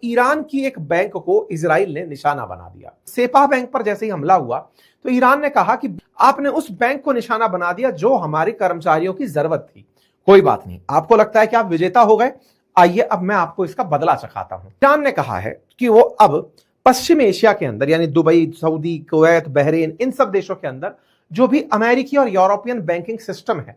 Iran की एक bank को इजराइल ने निशाना बना दिया। सेपा बैंक पर जैसे ही हमला हुआ तो ईरान ने कहा कि आपने उस बैंक को निशाना बना दिया जो हमारे कर्मचारियों की जरूरत थी। कोई बात नहीं, आपको लगता है कि आप विजेता हो गए, आइए अब मैं आपको इसका बदला चखाता हूं। ईरान ने कहा है कि वो अब पश्चिम एशिया के अंदर यानी दुबई, सऊदी, कुवैत, बहरीन, इन सब देशों के अंदर जो भी अमेरिकी और यूरोपियन बैंकिंग सिस्टम है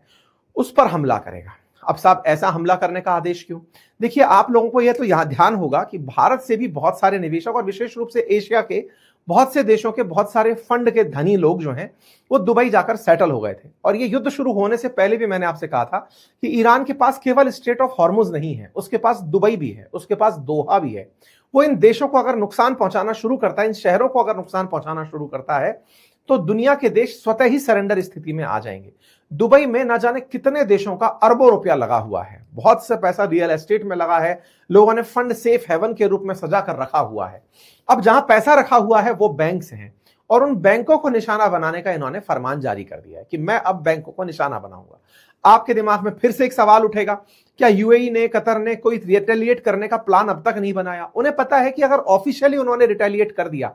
उस पर हमला करेगा। अब साहब ऐसा हमला करने का आदेश क्यों? देखिए, आप लोगों को यह तो यहां ध्यान होगा कि भारत से भी बहुत सारे निवेशक और विशेष रूप से एशिया के बहुत से देशों के बहुत सारे फंड के धनी लोग जो हैं वो दुबई जाकर सेटल हो गए थे। और ये युद्ध शुरू होने से पहले भी मैंने आपसे कहा था कि ईरान के पास केवल स्ट्रेट ऑफ हॉर्मुज नहीं है, उसके पास दुबई भी है, उसके पास दोहा भी है। वो इन देशों को अगर नुकसान पहुंचाना शुरू करता है, इन शहरों को अगर नुकसान पहुंचाना शुरू करता है तो दुनिया के देश स्वतः ही सरेंडर स्थिति में आ जाएंगे। दुबई में न जाने कितने देशों का अरबों रुपया लगा हुआ है, बहुत से पैसा रियल एस्टेट में लगा है, लोगों ने फंड सेफ हेवन के रूप में सजा कर रखा हुआ है। अब जहां पैसा रखा हुआ है वो बैंक्स हैं और उन बैंकों को निशाना बनाने का इन्होंने फरमान जारी कर दिया है कि मैं अब बैंकों को निशाना बनाऊंगा। आपके दिमाग में फिर से एक सवाल उठेगा, क्या यूएई ने, कतर ने कोई रिटेलिएट करने का प्लान अब तक नहीं बनाया? उन्हें पता है कि अगर ऑफिशियली उन्होंने रिटेलिएट कर दिया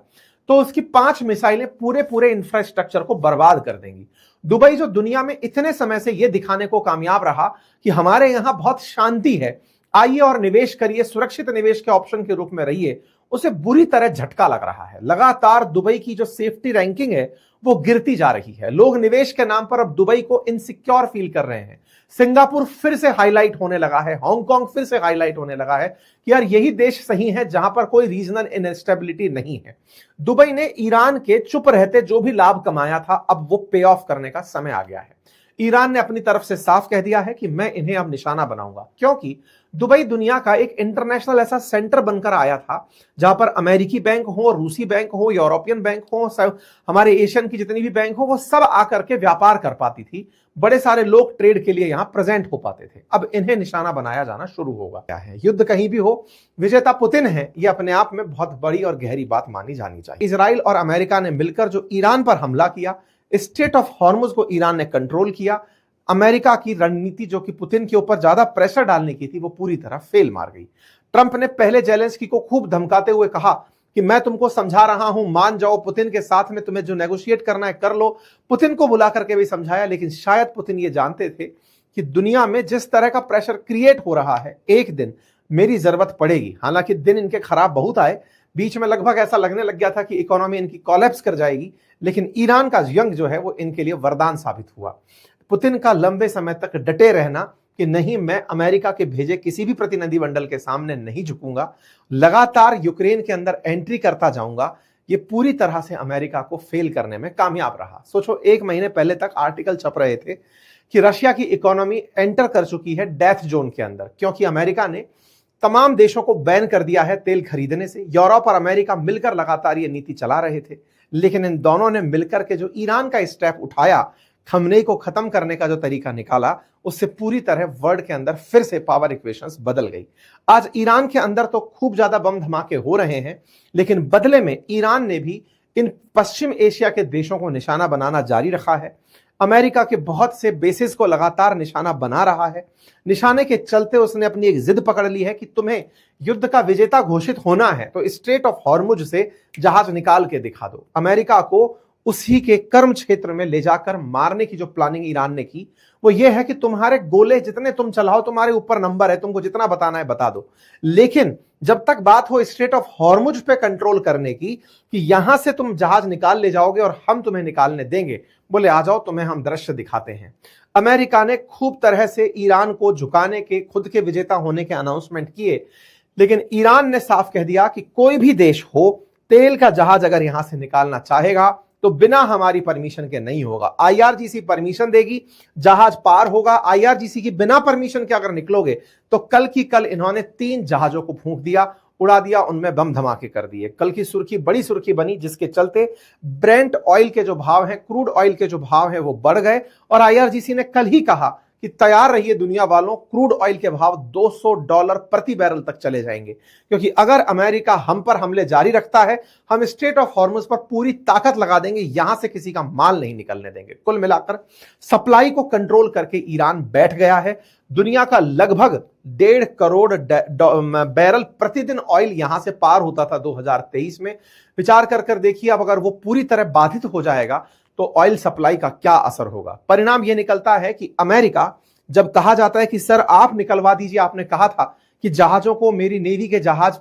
तो उसकी 5 मिसाइलें पूरे इंफ्रास्ट्रक्चर को बर्बाद कर देंगी। दुबई जो दुनिया में इतने समय से यह दिखाने को कामयाब रहा कि हमारे यहां बहुत शांति है, आइए और निवेश करिए, सुरक्षित निवेश के ऑप्शन के रूप में रहिए, उसे बुरी तरह झटका लग रहा है। लगातार दुबई की जो सेफ्टी रैंकिंग है वो गिरती जा रही है। लोग निवेश के नाम पर अब दुबई को इनसिक्योर फील कर रहे हैं। सिंगापुर फिर से हाईलाइट होने लगा है, हांगकांग फिर से हाईलाइट होने लगा है कि यार यही देश सही है जहां पर कोई रीजनल इनस्टेबिलिटी नहीं है। दुबई ने ईरान के चुप रहते जो भी लाभ कमाया था अब वो पे ऑफ करने का समय आ गया है। ईरान ने अपनी तरफ से साफ कह दिया है कि मैं इन्हें अब निशाना बनाऊंगा, क्योंकि दुबई दुनिया का एक इंटरनेशनल ऐसा सेंटर बनकर आया था जहां पर अमेरिकी बैंक हो, रूसी बैंक हो, यूरोपियन बैंक हो, हमारे एशियन की जितनी भी बैंक हो, वो सब आकर के व्यापार कर पाती थी। बड़े सारे लोग ट्रेड के लिए यहां प्रेजेंट हो पाते थे। अब इन्हें निशाना बनाया जाना शुरू होगा। क्या है, युद्ध कहीं भी हो विजेता पुतिन है, यह अपने आप में बहुत बड़ी और गहरी बात मानी जानी चाहिए। इजराइल और अमेरिका ने मिलकर जो ईरान पर हमला किया, स्ट्रेट ऑफ हॉर्मुज को ईरान ने कंट्रोल किया। अमेरिका की रणनीति जो कि पुतिन के ऊपर ज्यादा प्रेशर डालने की थी वो पूरी तरह फेल मार गई। ट्रंप ने पहले जेलेंस्की को खूब धमकाते हुए कहा कि मैं तुमको समझा रहा हूं, मान जाओ, पुतिन के साथ में तुम्हें जो नेगोशिएट करना है कर लो। पुतिन को बुला करके भी समझाया, लेकिन शायद पुतिन ये जानते थे कि दुनिया में जिस तरह का प्रेशर क्रिएट हो रहा है एक दिन मेरी जरूरत पड़ेगी। हालांकि दिन इनके खराब बहुत आए, बीच में लगभग ऐसा लगने लग गया था कि इकोनॉमी इनकी कोलैप्स कर जाएगी, लेकिन ईरान का जंग जो है वो इनके लिए वरदान साबित हुआ। पुतिन का लंबे समय तक डटे रहना कि नहीं, मैं अमेरिका के भेजे किसी भी प्रतिनिधिमंडल के सामने नहीं झुकूंगा, लगातार यूक्रेन के अंदर एंट्री करता जाऊंगा, ये पूरी तरह से अमेरिका को फेल करने में कामयाब रहा। सोचो, 1 महीने पहले तक आर्टिकल छप रहे थे कि रशिया की इकोनॉमी एंटर कर चुकी है डेथ जोन के अंदर, क्योंकि अमेरिका ने तमाम देशों को बैन कर दिया है तेल खरीदने से। यूरोप और अमेरिका मिलकर लगातार ये नीति चला रहे थे, लेकिन इन दोनों ने मिलकर के जो ईरान का स्टेप उठाया, खमनेई को खत्म करने का जो तरीका निकाला, उससे पूरी तरह वर्ल्ड के अंदर फिर से पावर इक्वेशंस बदल गई। आज ईरान के अंदर तो खूब ज्यादा बम धमाके हो रहे हैं, लेकिन बदले में ईरान ने भी इन पश्चिम एशिया के देशों को निशाना बनाना जारी रखा है। अमेरिका के बहुत से बेसिस को लगातार निशाना बना रहा है। निशाने के चलते उसने अपनी एक जिद पकड़ ली है कि तुम्हें युद्ध का विजेता घोषित होना है तो स्ट्रेट ऑफ हॉर्मुज से जहाज निकाल के दिखा दो। अमेरिका को उसी के कर्म क्षेत्र में ले जाकर मारने की जो प्लानिंग ईरान ने की वो ये है कि तुम्हारे गोले जितने तुम चलाओ, तुम्हारे ऊपर नंबर है, तुमको जितना बताना है बता दो, लेकिन जब तक बात हो स्ट्रेट ऑफ हॉर्मुज पे कंट्रोल करने की कि यहां से तुम जहाज निकाल ले जाओगे और हम तुम्हें निकालने देंगे, बोले आ जाओ, तुम्हें हम दृश्य दिखाते हैं। अमेरिका ने खूब तरह से ईरान को झुकाने के, खुद के विजेता होने के अनाउंसमेंट किए, लेकिन ईरान ने साफ कह दिया कि कोई भी देश हो, तेल का जहाज अगर यहां से निकालना चाहेगा तो बिना हमारी परमिशन के नहीं होगा। आईआरजीसी परमिशन देगी, जहाज पार होगा। आईआरजीसी की बिना परमिशन के अगर निकलोगे तो कल की कल इन्होंने 3 जहाजों को फूंक दिया, उड़ा दिया, उनमें बम धमाके कर दिए। कल की सुर्खी बड़ी सुर्खी बनी, जिसके चलते ब्रेंट ऑयल के जो भाव हैं, क्रूड ऑयल के जो भाव हैं वो बढ़ गए। और आईआरजीसी ने कल ही कहा कि तैयार रहिए दुनिया वालों, क्रूड ऑयल के भाव $200 प्रति बैरल तक चले जाएंगे, क्योंकि अगर अमेरिका हम पर हमले जारी रखता है, हम स्ट्रेट ऑफ हॉर्मुज पर पूरी ताकत लगा देंगे, यहां से किसी का माल नहीं निकलने देंगे। कुल मिलाकर सप्लाई को कंट्रोल करके ईरान बैठ गया है। दुनिया का लगभग 1.5 करोड़ बैरल प्रतिदिन ऑयल यहां से पार होता था 2023 में। विचार कर देखिए, अब अगर वो पूरी तरह बाधित हो जाएगा तो ऑयल सप्लाई का क्या असर होगा। परिणाम यह निकलता है कि अमेरिका, जब कहा जाता है कि सर आप निकलवा दीजिए, आपने कहा था कि जहाजों को मेरी नेवी के जहाज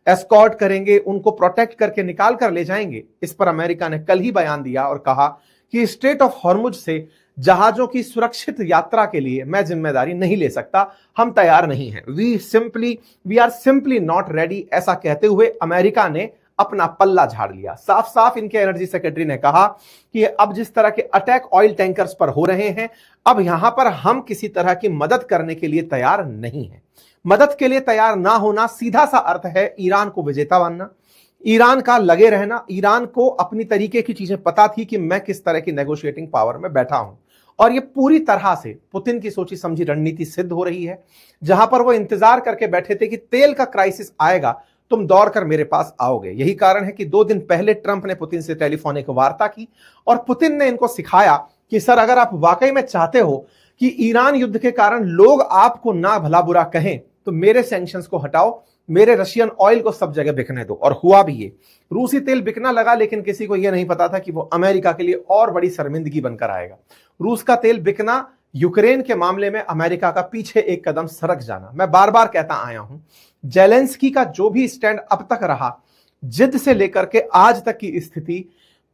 एस्कॉर्ट करेंगे, उनको प्रोटेक्ट करके निकाल कर ले जाएंगे, इस पर अमेरिका ने कल ही बयान दिया और कहा कि स्ट्रेट ऑफ हॉर्मुज से जहाजों की सुरक्षित यात्रा के लिए मैं जिम्मेदारी नहीं ले सकता, हम तैयार नहीं हैं, we are simply not ready. ऐसा कहते हुए अमेरिका ने अपना पल्ला झाड़ लिया। साफ साफ इनके एनर्जी सेक्रेटरी ने कहा कि अब जिस तरह के अटैक ऑयल टैंकर्स पर हो रहे हैं, अब यहां पर हम किसी तरह की मदद करने के लिए तैयार नहीं हैं। मदद के लिए तैयार ना होना सीधा सा अर्थ है ईरान को विजेता मानना, ईरान का लगे रहना। ईरान को अपनी तरीके की चीजें पता थी कि मैं किस तरह की नेगोशिएटिंग पावर में बैठा हूं, और ये पूरी तरह से पुतिन की सोची समझी रणनीति सिद्ध हो रही है। जहां पर वो इंतजार करके बैठे थे कि तेल का क्राइसिस आएगा, तुम दौड़ कर मेरे पास आओगे। यही कारण है कि 2 दिन पहले ट्रंप ने पुतिन से टेलीफोनिक वार्ता की और पुतिन ने इनको सिखाया कि सर, अगर आप वाकई में चाहते हो कि ईरान युद्ध के कारण लोग आपको ना भला बुरा कहें, तो मेरे सैंक्शंस को हटाओ, मेरे रशियन ऑयल को सब जगह बिकने दो। और हुआ भी ये, रूसी तेल बिकना लगा, लेकिन किसी को यह नहीं पता था कि वो अमेरिका के लिए और बड़ी शर्मिंदगी बनकर आएगा। रूस का तेल बिकना, यूक्रेन के मामले में अमेरिका का पीछे एक कदम सरक जाना। मैं बार बार कहता आया हूं, जेलेंस्की का जो भी स्टैंड अब तक रहा, जिद से लेकर के आज तक की स्थिति,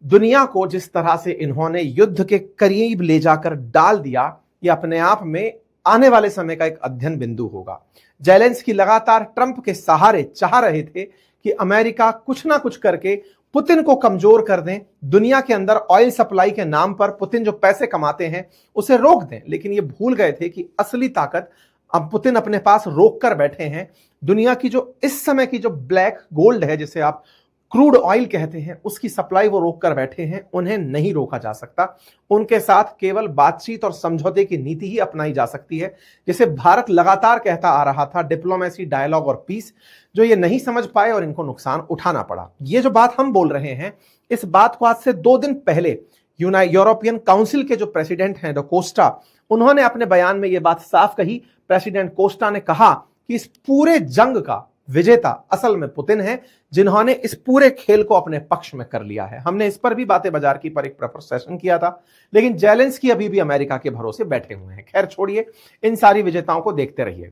दुनिया को जिस तरह से इन्होंने युद्ध के करीब ले जाकर डाल दिया, यह अपने आप में आने वाले समय का एक अध्ययन बिंदु होगा। जेलेंस्की लगातार ट्रंप के सहारे चाह रहे थे कि अमेरिका कुछ ना कुछ करके पुतिन को कमजोर कर दें, दुनिया के अंदर ऑयल सप्लाई के नाम पर पुतिन जो पैसे कमाते हैं उसे रोक दें। लेकिन ये भूल गए थे कि असली ताकत अब पुतिन अपने पास रोक कर बैठे हैं। दुनिया की जो इस समय की जो ब्लैक गोल्ड है, जिसे आप क्रूड ऑयल कहते हैं, उसकी सप्लाई वो रोक कर बैठे हैं। उन्हें नहीं रोका जा सकता। उनके साथ केवल बातचीत और समझौते की नीति ही अपनाई जा सकती है, जिसे भारत लगातार कहता आ रहा था, डिप्लोमेसी, डायलॉग और पीस, जो ये नहीं समझ पाए और इनको नुकसान उठाना पड़ा। ये जो बात हम बोल रहे हैं, इस बात को आज से 2 दिन पहले यूरोपियन काउंसिल के जो प्रेसिडेंट हैं, द कोस्टा, उन्होंने अपने बयान में ये बात साफ कही। प्रेसिडेंट कोस्टा ने कहा कि इस पूरे जंग का विजेता असल में पुतिन है, जिन्होंने इस पूरे खेल को अपने पक्ष में कर लिया है। हमने इस पर भी बातें बाजार की पर एक प्रॉपर सेशन किया था, लेकिन जेलेंस्की अभी भी अमेरिका के भरोसे बैठे हुए हैं। खैर छोड़िए, इन सारी विजेताओं को देखते रहिए।